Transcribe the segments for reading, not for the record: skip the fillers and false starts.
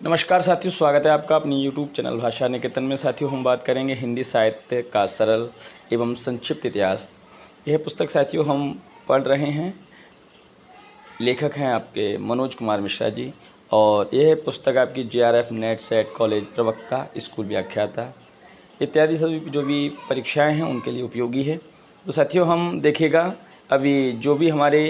नमस्कार साथियों, स्वागत है आपका अपनी YouTube चैनल भाषा निकेतन में। साथियों, हम बात करेंगे हिंदी साहित्य का सरल एवं संक्षिप्त इतिहास। यह पुस्तक साथियों हम पढ़ रहे हैं। लेखक हैं आपके मनोज कुमार मिश्रा जी, और यह पुस्तक आपकी JRF नेट सेट कॉलेज प्रवक्ता स्कूल व्याख्याता इत्यादि सभी जो भी परीक्षाएं हैं उनके लिए उपयोगी है। तो साथियों, हम देखिएगा अभी जो भी हमारे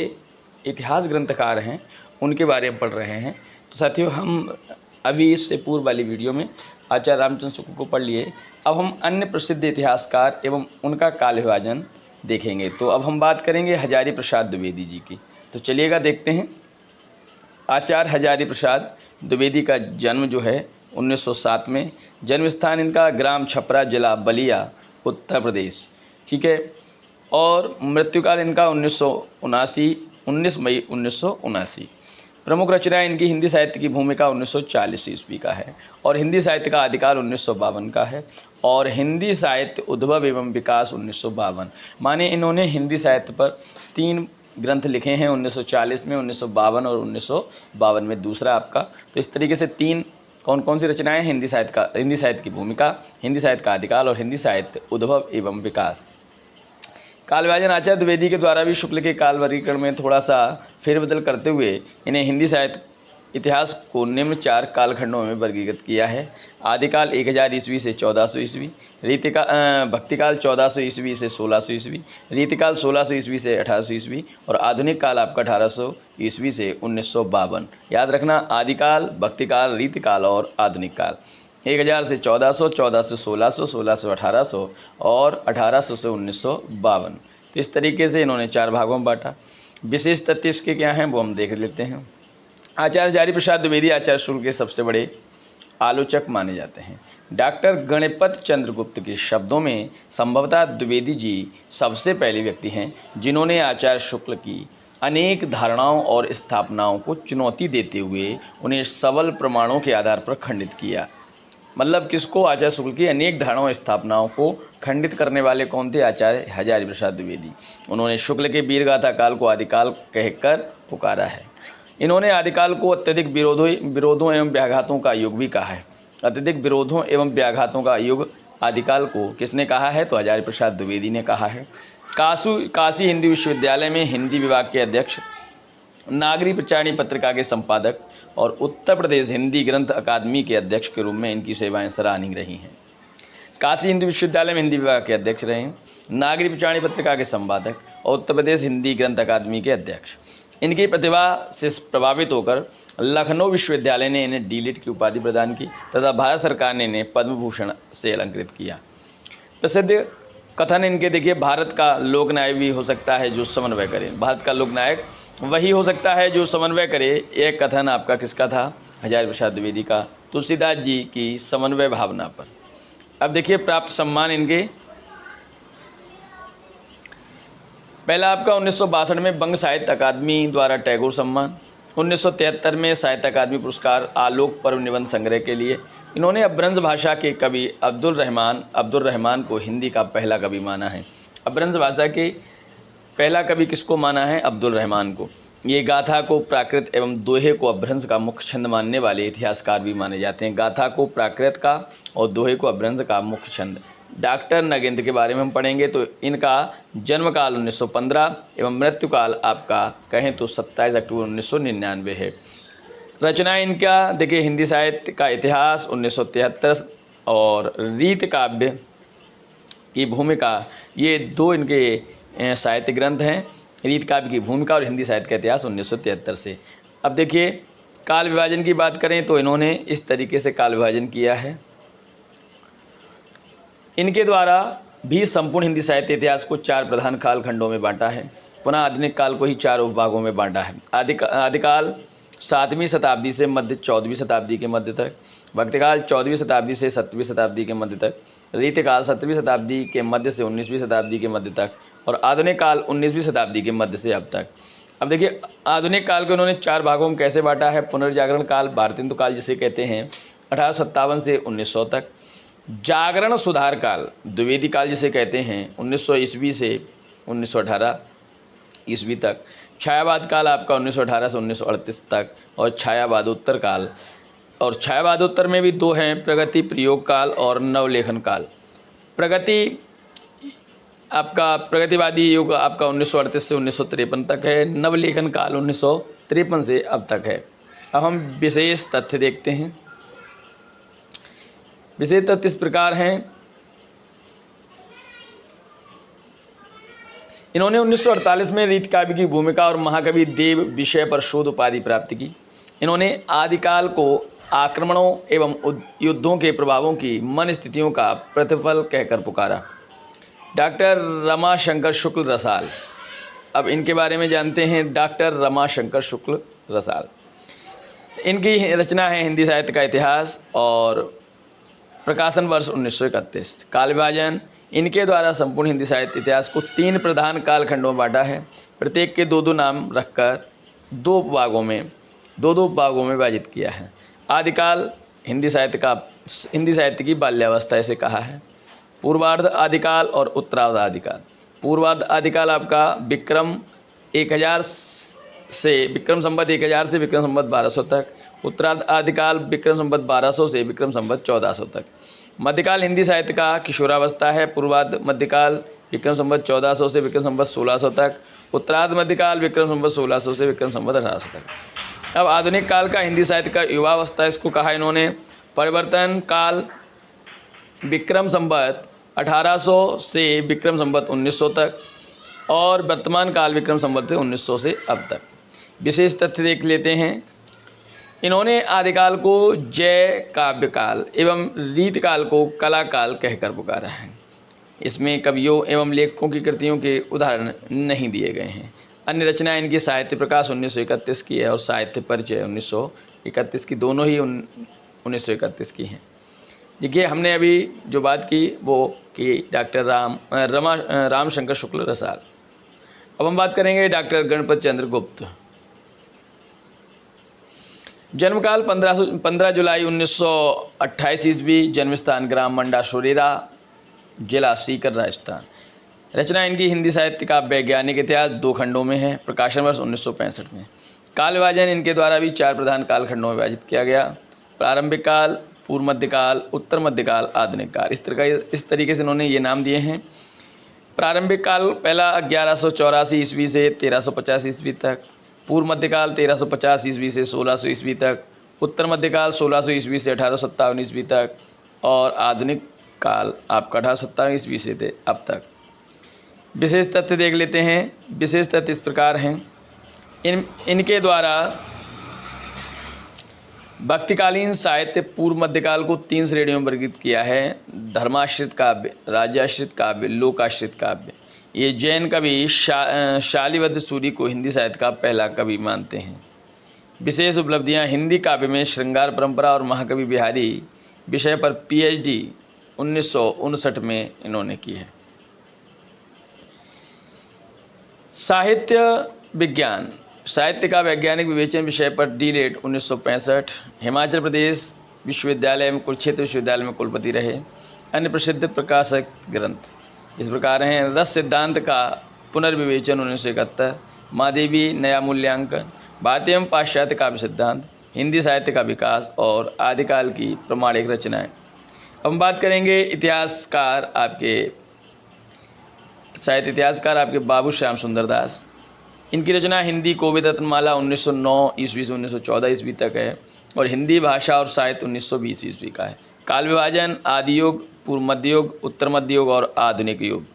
इतिहास ग्रंथकार हैं उनके बारे में पढ़ रहे हैं। तो साथियों, हम अभी इससे पूर्व वाली वीडियो में आचार्य रामचंद्र शुक्ल को पढ़ लिए। अब हम अन्य प्रसिद्ध इतिहासकार एवं उनका काल विभाजन देखेंगे। तो अब हम बात करेंगे हजारी प्रसाद द्विवेदी जी की। तो चलिएगा देखते हैं। आचार्य हजारी प्रसाद द्विवेदी का जन्म जो है 1907 में, जन्म स्थान इनका ग्राम छपरा, जिला बलिया, उत्तर प्रदेश, ठीक है। और मृत्युकाल इनका 19 मई 1979। प्रमुख रचनाएं इनकी हिंदी साहित्य की भूमिका 1940 ईस्वी का है, और हिंदी साहित्य का आदिकाल 1952 का है, और हिंदी साहित्य उद्भव एवं विकास 1952। माने इन्होंने हिंदी साहित्य पर 3 ग्रंथ लिखे हैं, 1940 में, 1952 और 1952 में दूसरा आपका। तो इस तरीके से 3 कौन कौन सी रचनाएं? हिंदी साहित्य की भूमिका, हिंदी साहित्य का आदिकाल और हिंदी साहित्य उद्भव एवं विकास। काल विभाजन आचार्य द्विवेदी के द्वारा भी शुक्ल के काल वर्गीकरण में थोड़ा सा फेरबदल करते हुए इन्हें हिंदी साहित्य इतिहास को निम्न 4 कालखंडों में वर्गीकृत किया है। आदिकाल 1000 ईस्वी से 1400 ईस्वी, भक्तिकाल 1400 ईस्वी से 1600 ईस्वी, रीतिकाल 1600 ईस्वी से 1800 ईस्वी, और आधुनिक काल आपका 1800 ईस्वी से 1952। याद रखना, आदिकाल, भक्तिकाल, रीतिकाल और आधुनिक काल। 1000 से 1400, 1400 से 1600, 1600 से 1800 और 1800 से 1952। तो इस तरीके से इन्होंने 4 भागों में बांटा। विशेष तथ्य इसके क्या हैं वो हम देख लेते हैं। आचार्य हजारी प्रसाद द्विवेदी आचार्य शुक्ल के सबसे बड़े आलोचक माने जाते हैं। डॉक्टर गणपत चंद्र गुप्त के शब्दों में संभवतः द्विवेदी जी सबसे पहले व्यक्ति हैं जिन्होंने आचार्य शुक्ल की अनेक धारणाओं और स्थापनाओं को चुनौती देते हुए उन्हें सबल प्रमाणों के आधार पर खंडित किया। मतलब किसको? आचार्य शुक्ल की अनेक धारणाओं स्थापनाओं को खंडित करने वाले कौन थे? आचार्य हजारी प्रसाद द्विवेदी। उन्होंने शुक्ल के वीरगाथा काल को आदिकाल कहकर पुकारा है। इन्होंने आदिकाल को अत्यधिक विरोधों एवं व्याघातों का युग भी कहा है। अत्यधिक विरोधों एवं व्याघातों का युग आदिकाल को किसने कहा है? तो हजारी प्रसाद द्विवेदी ने कहा है। काशी हिंदी विश्वविद्यालय में हिंदी विभाग के अध्यक्ष, नागरी प्रचारणी पत्रिका के संपादक और उत्तर प्रदेश हिंदी ग्रंथ अकादमी के अध्यक्ष के रूप में इनकी सेवाएं सराहनीय रही हैं। काशी हिंदी विश्वविद्यालय में हिंदी विभाग के अध्यक्ष रहे, नागरी प्रचारणी पत्रिका के संपादक और उत्तर प्रदेश हिंदी ग्रंथ अकादमी के अध्यक्ष। इनकी प्रतिभा से प्रभावित होकर लखनऊ विश्वविद्यालय ने इन्हें D.Litt की उपाधि प्रदान की तथा भारत सरकार ने इन्हें पद्म भूषण से अलंकृत किया। प्रसिद्ध कथन इनके देखिए, भारत का लोकनायक भी हो सकता है जो समन्वय करे। भारत का लोकनायक वही हो सकता है जो समन्वय करे। एक कथन आपका किसका था? हजारी प्रसाद द्विवेदी का, तुलसीदास जी की समन्वय भावना पर। अब देखिए प्राप्त सम्मान इनके, पहला आपका 1962 में बंग साहित्य अकादमी द्वारा टैगोर सम्मान, 1973 में साहित्य अकादमी पुरस्कार आलोक पर्व निबंध संग्रह के लिए। इन्होंने अब्रंज भाषा के कवि अब्दुल रहमान को हिंदी का पहला कवि माना है। अब्रंज भाषा के पहला कवि किसको माना है? अब्दुल रहमान को। ये गाथा को प्राकृत एवं दोहे को अभ्रंश का मुख्य छंद मानने वाले इतिहासकार भी माने जाते हैं। गाथा को प्राकृत का और दोहे को अभ्रंश का मुख्य छंद। डॉक्टर नगेंद्र के बारे में हम पढ़ेंगे तो इनका जन्मकाल 1915 एवं मृत्युकाल आपका कहें तो 27 अक्टूबर 1999 है। रचनाएं इनका देखिए, हिंदी साहित्य का इतिहास 1973 और रीत काव्य की भूमिका, ये 2 इनके साहित्य ग्रंथ हैं। रीत काव्य की भूमिका और हिंदी साहित्य का इतिहास 1973 से। अब देखिए काल विभाजन की बात करें तो इन्होंने इस तरीके से काल विभाजन किया है। इनके द्वारा भी संपूर्ण हिंदी साहित्य इतिहास को 4 प्रधान कालखंडों में बांटा है। पुनः आधुनिक काल को ही 4 उपभागों में बांटा है। आदिकाल 7वीं शताब्दी से मध्य 14वीं शताब्दी के मध्य तक, भक्तिकाल 14वीं शताब्दी से 7वीं शताब्दी के मध्य तक, रीतिकाल 7वीं शताब्दी के मध्य से 19वीं शताब्दी के मध्य तक, और आधुनिक काल 19वीं शताब्दी के मध्य से अब तक। अब देखिए आधुनिक काल को उन्होंने 4 भागों में कैसे बांटा है? पुनर्जागरण काल, भारतेंदु काल जिसे कहते हैं 1857 से 1900 तक। जागरण सुधार काल, द्विवेदी काल जिसे कहते हैं 1900 ईस्वी से 1918 ईस्वी तक। छायावाद काल आपका 1918 से 1938 तक, और छायावादोत्तर काल और छायावादोत्तर में भी 2 हैं, प्रगति प्रयोग काल और नवलेखन काल। प्रगति आपका प्रगतिवादी युग आपका 1938 से 1953 तक है, नवलेखन काल 1953 से अब तक है। अब हम विशेष तथ्य देखते हैं। विशेष तथ्य इस प्रकार हैं। इन्होंने 1948 में रीत काव्य की भूमिका और महाकवि देव विषय पर शोध उपाधि प्राप्त की। इन्होंने आदिकाल को आक्रमणों एवं युद्धों के प्रभावों की मन स्थितियों का प्रतिफल कहकर पुकारा। डॉक्टर रमाशंकर शुक्ल रसाल, अब इनके बारे में जानते हैं। डॉक्टर रमाशंकर शुक्ल रसाल, इनकी रचना है हिंदी साहित्य का इतिहास और प्रकाशन वर्ष 1931। काल विभाजन, इनके द्वारा संपूर्ण हिंदी साहित्य इतिहास को 3 प्रधान कालखंडों में बांटा है। प्रत्येक के 2-2 नाम रखकर 2 भागों में विभाजित किया है। आदिकाल हिंदी साहित्य की बाल्यावस्था ऐसे कहा है। पूर्वार्ध आदिकाल और उत्तरार्ध आदिकाल। पूर्वार्ध आदिकाल आपका विक्रम संवत 1000 से विक्रम संवत 1200 तक। उत्तरार्ध आदिकाल विक्रम संवत 1200 से विक्रम संवत 1400 तक। मध्यकाल हिंदी साहित्य का किशोरावस्था है। पूर्वार्ध मध्यकाल विक्रम संवत 1400 से विक्रम संवत 1600 तक। उत्तरार्ध मध्यकाल विक्रम संवत 1600 से विक्रम संवत 1800 तक। अब आधुनिक काल का हिंदी साहित्य का युवावस्था इसको कहा इन्होंने। परिवर्तन काल विक्रम संवत 1800 से विक्रम संवत 1900 तक और वर्तमान काल विक्रम संवत 1900 से अब तक। विशेष तथ्य देख लेते हैं। इन्होंने आदिकाल को जय काव्य काल एवं रीत काल को कला काल कहकर पुकारा है। इसमें कवियों एवं लेखकों की कृतियों के उदाहरण नहीं दिए गए हैं। अन्य रचनाएं इनकी साहित्य प्रकाश 1931 की है और साहित्य परिचय 1931 की, दोनों ही 1931 की हैं। देखिए, हमने अभी जो बात की वो कि डॉक्टर रामशंकर शुक्ल रसाल। अब हम बात करेंगे डॉक्टर गणपत चंद्र गुप्त। जन्मकाल 15 जुलाई 1928 ईस्वी। जन्मस्थान ग्राम मंडा सुरेरा, जिला सीकर, राजस्थान। रचना इनकी हिंदी साहित्य का वैज्ञानिक इतिहास 2 खंडों में है। प्रकाशन वर्ष 1965 में। काल विभाजन इनके द्वारा भी 4 प्रधान कालखंडों में विभाजित किया गया। प्रारंभिक काल, पूर्व मध्यकाल, उत्तर मध्यकाल, आधुनिक काल। इस तरीके से इन्होंने ये नाम दिए हैं। प्रारंभिक काल पहला 1184 ईस्वी से 1350 ईस्वी तक। पूर्व मध्यकाल 1350 ईस्वी से 1600 ईस्वी तक। उत्तर मध्यकाल 1600 ईस्वी से 1857 ईस्वी तक और आधुनिक काल आपका 1857 ईस्वी से अब तक। विशेष तथ्य देख लेते हैं। विशेष तथ्य इस प्रकार हैं। इनके द्वारा भक्तिकालीन साहित्य पूर्व मध्यकाल को 3 श्रेणियों में वर्गीकृत किया है। धर्माश्रित काव्य, राज्याश्रित काव्य, लोकाश्रित काव्य। ये जैन कवि शालिवद्ध सूरी को हिंदी साहित्य का पहला कवि मानते हैं। विशेष उपलब्धियां, हिंदी काव्य में श्रृंगार परंपरा और महाकवि बिहारी विषय पर PhD 1959 में इन्होंने की है। साहित्य विज्ञान, साहित्य का वैज्ञानिक विवेचन विषय पर D.Litt 1965। हिमाचल प्रदेश विश्वविद्यालय में कुरुक्षेत्र विश्वविद्यालय में कुलपति रहे। अन्य प्रसिद्ध प्रकाशक ग्रंथ इस प्रकार हैं। रस सिद्धांत का पुनर्विवेचन 1971। महादेवी नया मूल्यांकन, भारतीय एवं पाश्चात्य काव्य सिद्धांत, हिंदी साहित्य का विकास और आदिकाल की प्रमाणिक रचनाएं। अब हम बात करेंगे इतिहासकार, आपके साहित्य इतिहासकार आपके बाबू श्याम सुंदर दास। इनकी रचना हिंदी कोविद रत्नमाला 1909 ईस्वी से 1914 ईस्वी तक है और हिंदी भाषा और साहित्य 1920 ईस्वी का है। काल विभाजन, आदि युग, पूर्व मध्य युग, उत्तर मध्य युग और आधुनिक युग।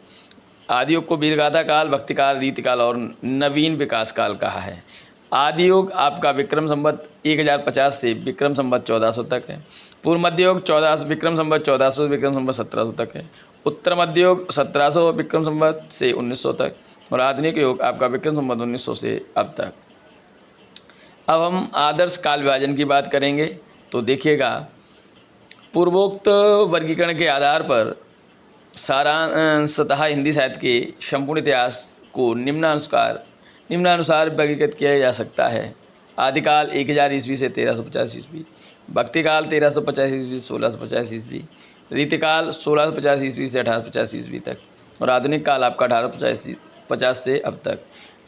आदि युग को वीरगाथा काल, भक्ति काल, रीति काल और नवीन विकास काल कहा है। आदि युग आपका विक्रम संवत 1050 से विक्रम संवत 1400 तक है। पूर्व मध्य युग विक्रम संवत 1400 से विक्रम संवत 1700 तक है। उत्तर मध्य युग 1700 विक्रम संवत से 1900 तक और आधुनिक युग आपका विक्रम संवत 1900 से अब तक। अब हम आदर्श काल विभाजन की बात करेंगे तो देखिएगा, पूर्वोक्त वर्गीकरण के आधार पर सारांशतः हिंदी साहित्य के संपूर्ण इतिहास को निम्नानुसार वर्गीकृत किया जा सकता है। आदिकाल 1000 ईस्वी से 1350 ईस्वी, भक्तिकाल 1350 ईस्वी से 1650 ईस्वी, रीतिकाल 1650 ईस्वी से 1850 ईस्वी तक और आधुनिक काल आपका 1850 से अब तक।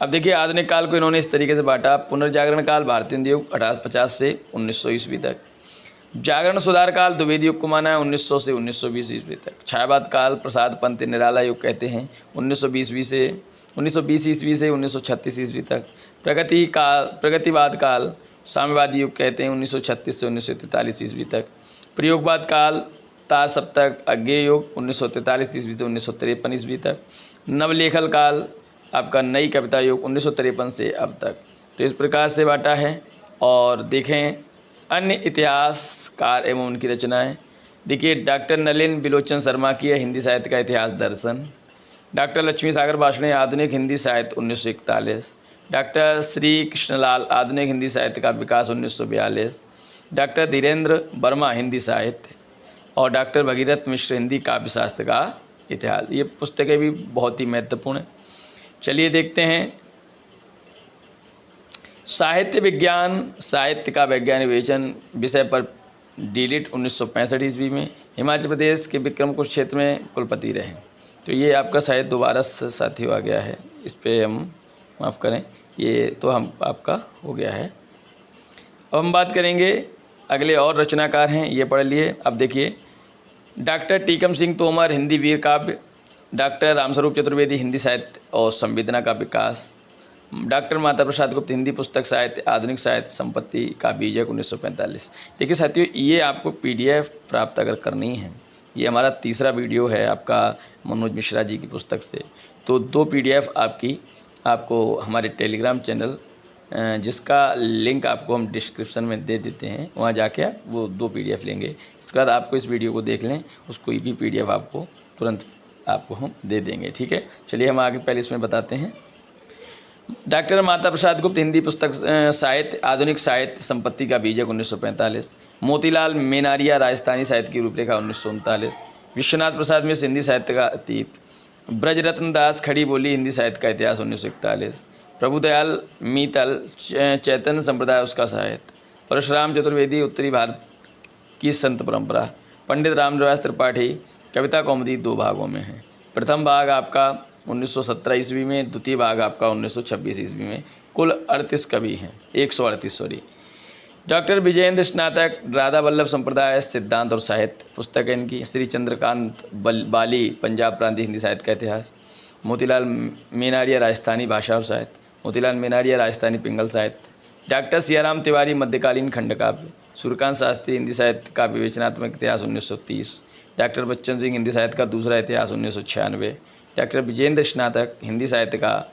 अब देखिए, आधुनिक काल को इन्होंने इस तरीके से बांटा। पुनर्जागरण काल, भारतीय हिंदी युग 1850 से 1900 ईस्वी तक। जागरण सुधार काल द्विवेदी युग को माना है 1900 से 1920 ईस्वी तक। छायावाद काल प्रसाद पंत निराला युग कहते हैं 1920 ईस्वी से 1936 ईस्वी तक। प्रगतिवाद काल साम्यवादी युग कहते हैं 1936 से 1943 ईस्वी तक। प्रयोगवाद काल तार सप्तक अज्ञेय युग 1943 ईस्वी से 1953 ईस्वी तक। नवलेखन काल आपका नई कविता युग 1953 से अब तक। तो इस प्रकार से बांटा है। और देखें अन्य इतिहासकार एवं उनकी रचनाएं। देखिए डॉक्टर नलिन बिलोचन शर्मा की है हिंदी साहित्य का इतिहास दर्शन। डॉक्टर लक्ष्मी सागर भाषणे आधुनिक हिंदी साहित्य 1941। डॉक्टर श्री कृष्णलाल आधुनिक हिंदी साहित्य का विकास 1942। डॉक्टर धीरेन्द्र वर्मा हिंदी साहित्य और डॉक्टर भगीरथ मिश्र हिंदी काव्य शास्त्र का इतिहास। ये पुस्तकें भी बहुत ही महत्वपूर्ण हैं। चलिए देखते हैं साहित्य विज्ञान साहित्य का वैज्ञानिक विवेचन विषय पर डीलिट 1965 ईस्वी में हिमाचल प्रदेश के विक्रमपुर क्षेत्र में कुलपति रहे। तो ये आपका शायद दोबारा साथी आ गया है, इस पे हम माफ़ करें, ये तो हम आपका हो गया है। अब हम बात करेंगे अगले और रचनाकार हैं, ये पढ़ लिए। अब देखिए डॉक्टर टीकम सिंह तोमर हिंदी वीर काव्य। डॉक्टर रामस्वरूप चतुर्वेदी हिंदी साहित्य और संवेदना का विकास। डॉक्टर माता प्रसाद गुप्त हिंदी पुस्तक साहित्य आधुनिक साहित्य संपत्ति का बीजक 1945। देखिए साथियों, ये आपको PDF प्राप्त अगर करनी है, ये हमारा तीसरा वीडियो है आपका मनोज मिश्रा जी की पुस्तक से। तो 2 PDF आपको हमारे टेलीग्राम चैनल जिसका लिंक आपको हम डिस्क्रिप्शन में दे देते हैं, वहाँ जाके आप वो 2 PDF लेंगे। इसके बाद आपको इस वीडियो को देख लें, उसको भी PDF आपको तुरंत आपको हम दे देंगे। ठीक है, चलिए हम आगे पहले इसमें बताते हैं। डॉक्टर माता प्रसाद गुप्त हिंदी पुस्तक साहित्य आधुनिक साहित्य संपत्ति का बीजक 1945। मोतीलाल मेनारिया राजस्थानी साहित्य की रूपरेखा 1939। विश्वनाथ प्रसाद मिश्र हिंदी साहित्य का अतीत। ब्रजरत्न दास खड़ी बोली हिंदी साहित्य का इतिहास 1941। प्रभुदयाल मीतल चैतन्य संप्रदाय उसका साहित्य। परशुराम चतुर्वेदी उत्तरी भारत की संत परंपरा। पंडित रामनिवास त्रिपाठी कविता कौमुदी 2 भागों में है। प्रथम भाग आपका 1917 ईस्वी में, द्वितीय भाग आपका 1926 ईस्वी में। कुल 38 कवि हैं, 138 सॉरी। डॉक्टर विजयेंद्र स्नातक राधा वल्लभ संप्रदाय सिद्धांत और साहित्य पुस्तक है इनकी। श्री चंद्रकांत बाली पंजाब प्रांतीय हिंदी साहित्य का इतिहास। मोतीलाल मेनारिया राजस्थानी भाषा और साहित्य। मोतीलाल मेनारिया राजस्थानी पिंगल साहित्य। डॉक्टर सियाराम तिवारी मध्यकालीन खंड काव्य। सूर्यकांत शास्त्री हिंदी साहित्य का विवेचनात्मक इतिहास 1930। डॉक्टर बच्चन सिंह हिंदी साहित्य का दूसरा इतिहास 1996। डॉक्टर विजेंद्र स्नातक हिंदी साहित्य का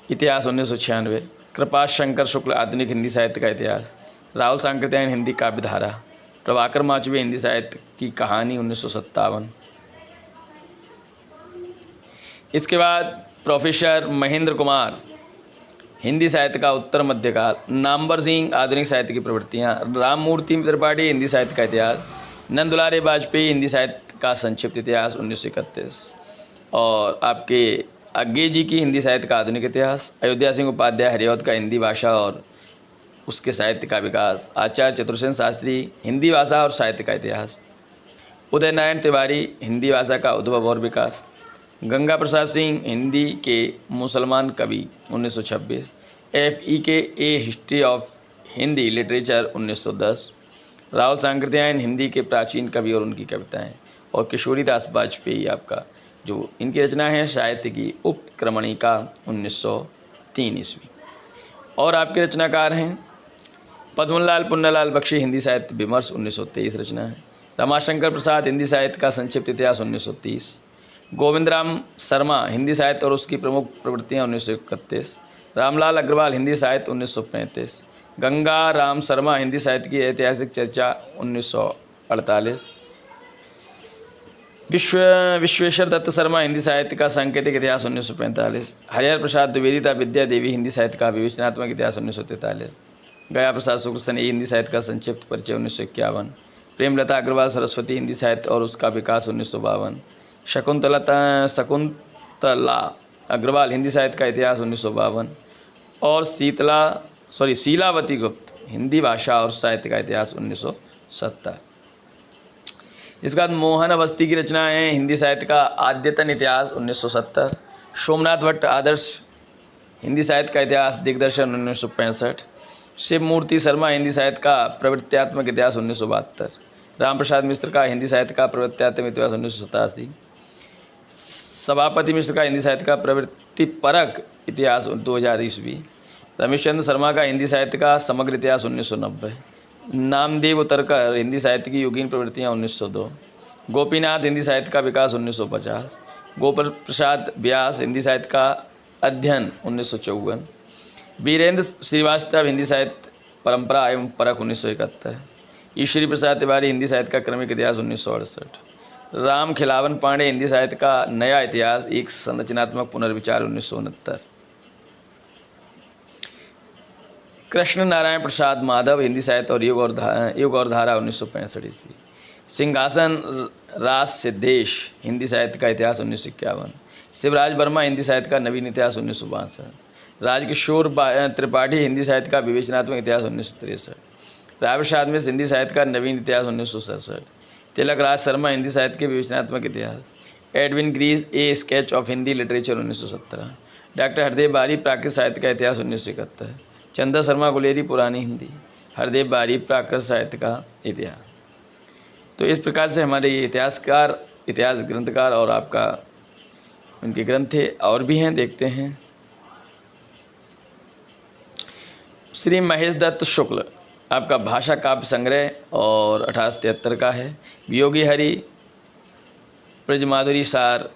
इतिहास 1996। कृपा शंकर शुक्ल आधुनिक हिंदी साहित्य का इतिहास। राहुल सांकृत्यायन हिंदी काव्य धारा। प्रभाकर माचवे हिंदी साहित्य की कहानी 1957। इसके बाद प्रोफेसर महेंद्र कुमार हिंदी साहित्य का उत्तर मध्यकाल। नामवर सिंह आधुनिक साहित्य की प्रवृत्तियाँ। राममूर्ति त्रिपाठी हिंदी साहित्य का इतिहास। नंदुलारे वाजपेयी हिंदी साहित्य का संक्षिप्त इतिहास 1931। और आपके अज्ञे जी की हिंदी साहित्य का आधुनिक इतिहास। अयोध्या सिंह उपाध्याय हरिऔध का हिंदी भाषा और उसके साहित्य का विकास। आचार्य चतुर्सेन शास्त्री हिंदी भाषा और साहित्य का इतिहास। उदय नारायण तिवारी हिंदी भाषा का उद्भव और विकास। गंगा प्रसाद सिंह हिंदी के मुसलमान कवि 1926। FEK A history of Hindi literature 1910। Rahul Sankrityayan Hindi के प्राचीन कवि और उनकी कविताएं। और किशोरीदास वाजपेयी आपका जो इनकी रचना है साहित्य की उपक्रमणिका 1903 ईस्वी। और आपके रचनाकार हैं पद्मलाल पुन्नालाल बख्शी हिंदी साहित्य विमर्श 1923 रचना है। रमाशंकर प्रसाद हिंदी साहित्य का संक्षिप्त इतिहास 1930। गोविंद राम शर्मा हिंदी साहित्य और उसकी प्रमुख प्रवृत्तियाँ 1931। रामलाल अग्रवाल हिंदी साहित्य 1935। गंगा राम शर्मा हिंदी साहित्य की ऐतिहासिक चर्चा 1948। विश्वेश्वर दत्त शर्मा हिंदी साहित्य का सांकेतिक इतिहास 1945। हरिहर प्रसाद द्विवेदी विद्या देवी हिंदी साहित्य का विवेचनात्मक इतिहास 1943। गया प्रसाद शुक्ल सने हिंदी साहित्य का संक्षिप्त परिचय 1951। प्रेमलता अग्रवाल सरस्वती हिंदी साहित्य और उसका विकास 1952। शकुंतला अग्रवाल हिंदी साहित्य का इतिहास 1952। और शीलावती गुप्त हिंदी भाषा और साहित्य का इतिहास 1970। इसके बाद मोहन अवस्थी की रचनाएं हैं हिंदी साहित्य का आद्यतन इतिहास 1970। सोमनाथ भट्ट आदर्श हिंदी साहित्य का इतिहास दिग्दर्शन 1965। शिव मूर्ति शर्मा हिंदी साहित्य का प्रवृत्त्यात्मक इतिहास 1972। राम प्रसाद मिश्र का हिंदी साहित्य का प्रवृत्त्यात्मक इतिहास 1987। सभापति मिश्र का हिंदी साहित्य का प्रवृत्तिपरक इतिहास 2000 ईस्वी। रमेशचंद्र शर्मा का हिंदी साहित्य का समग्र इतिहास 1990। नामदेव उतरकर हिंदी साहित्य की योगीन प्रवृत्तियाँ 1902। गोपीनाथ हिंदी साहित्य का विकास 1950। गोपाल प्रसाद व्यास हिंदी साहित्य का अध्ययन 1954। वीरेंद्र श्रीवास्तव हिंदी साहित्य परंपरा एवं परख 1971। ईश्वरी प्रसाद तिवारी हिंदी साहित्य का क्रमिक इतिहास 1968। राम खिलावन पांडे हिंदी साहित्य का नया इतिहास एक संरचनात्मक पुनर्विचार 1969। कृष्ण नारायण प्रसाद माधव हिंदी साहित्य और युग और धारा 1965 ईस्वी। सिंहासन राज सिद्धेश हिंदी साहित्य का इतिहास 1951। शिवराज वर्मा हिंदी साहित्य का नवीन इतिहास 1962। राजकिशोर त्रिपाठी हिंदी साहित्य का विवेचनात्मक इतिहास 1963। राय प्रसाद मिश्र हिंदी साहित्य का नवीन इतिहास 1967। तिलक राज शर्मा हिंदी साहित्य के विवेचनात्मक इतिहास। Edwin Greaves a sketch of Hindi literature 1917। Doctor Hardev Bahri प्राकृत साहित्य का इतिहास 1971। चंद्र शर्मा गुलेरी पुरानी हिंदी। हरदेव बारी प्राकृत साहित्य का इतिहास। तो इस प्रकार से हमारे ये इतिहासकार, इतिहास ग्रंथकार और आपका उनके ग्रंथ और भी हैं, देखते हैं। श्री महेश दत्त शुक्ल आपका भाषा काव्य संग्रह और 1873 का है। योगी हरि ब्रजमाधुरी सार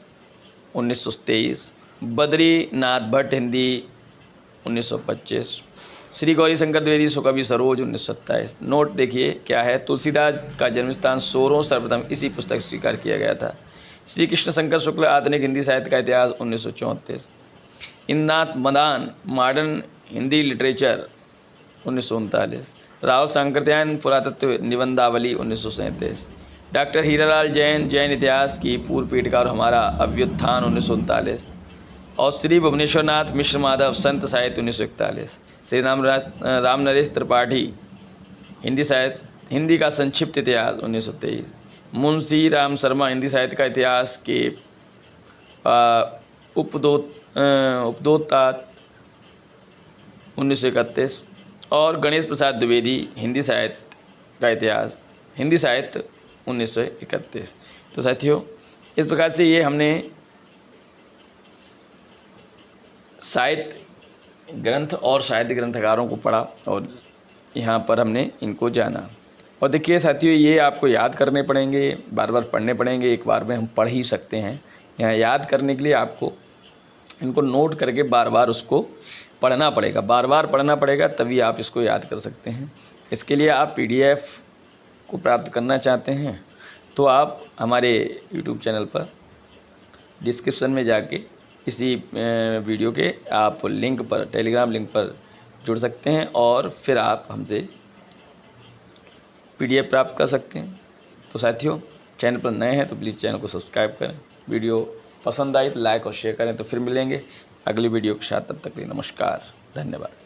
1923। बद्रीनाथ भट्ट हिंदी 1925। श्री गौरी शंकर द्विवेदी सुकवि सरोज 1927। नोट देखिए क्या है, तुलसीदास का जन्मस्थान सोरों सर्वप्रथम इसी पुस्तक से स्वीकार किया गया था। श्री कृष्ण शंकर शुक्ल आधुनिक हिंदी साहित्य का इतिहास 1934। Indranath Madan modern Hindi literature 1939। राहुल सांकृत्यायन पुरातत्व निबंधावली 1937। डॉक्टर हीरालाल जैन जैन इतिहास की पूर्व पीठिका और हमारा अभ्युत्थान 1939। और श्री भुवनेश्वरनाथ मिश्र माधव संत साहित्य 1941। श्री राम नरेश त्रिपाठी हिंदी साहित्य हिंदी का संक्षिप्त इतिहास 1923। मुंशी राम शर्मा हिंदी साहित्य का इतिहास के उपदोतात 1931। और गणेश प्रसाद द्विवेदी हिंदी साहित्य का इतिहास हिंदी साहित्य 1931। तो साथियों, इस प्रकार से ये हमने साहित्य ग्रंथ और साहित्य ग्रंथकारों को पढ़ा और यहाँ पर हमने इनको जाना। और देखिए साथियों, ये आपको याद करने पड़ेंगे, बार बार पढ़ने पड़ेंगे। एक बार में हम पढ़ ही सकते हैं। यहाँ याद करने के लिए आपको इनको नोट करके बार बार उसको पढ़ना पड़ेगा, बार बार पढ़ना पड़ेगा, तभी आप इसको याद कर सकते हैं। इसके लिए आप PDF को प्राप्त करना चाहते हैं तो आप हमारे YouTube चैनल पर डिस्क्रिप्शन में जाके इसी वीडियो के आप लिंक पर, टेलीग्राम लिंक पर जुड़ सकते हैं और फिर आप हमसे PDF प्राप्त कर सकते हैं। तो साथियों, चैनल पर नए हैं तो प्लीज़ चैनल को सब्सक्राइब करें। वीडियो पसंद आई तो लाइक और शेयर करें। तो फिर मिलेंगे अगली वीडियो के साथ, तब तक के लिए नमस्कार, धन्यवाद।